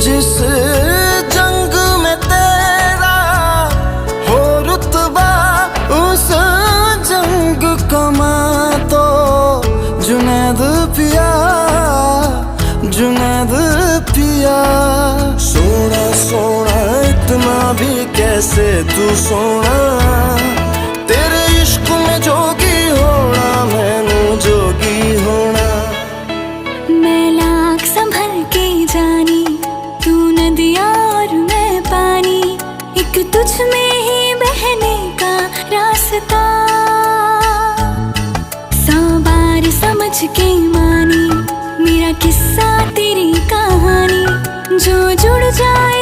जिस जंग में तेरा हो रुतबा, उस जंग कमा तो जुनैद पिया, जुनैद पिया। सोना सोना इतना भी कैसे तू सोना, तेरे इश्क में जोगी होना, मैनू जोगी होना। मैं लाख संभल के जानी, तू नदिया और मैं पानी, एक तुझ में ही बहने का रास्ता। 100 बार समझ के मानी, मेरा किस्सा तेरी कहानी, जो जुड़ जाए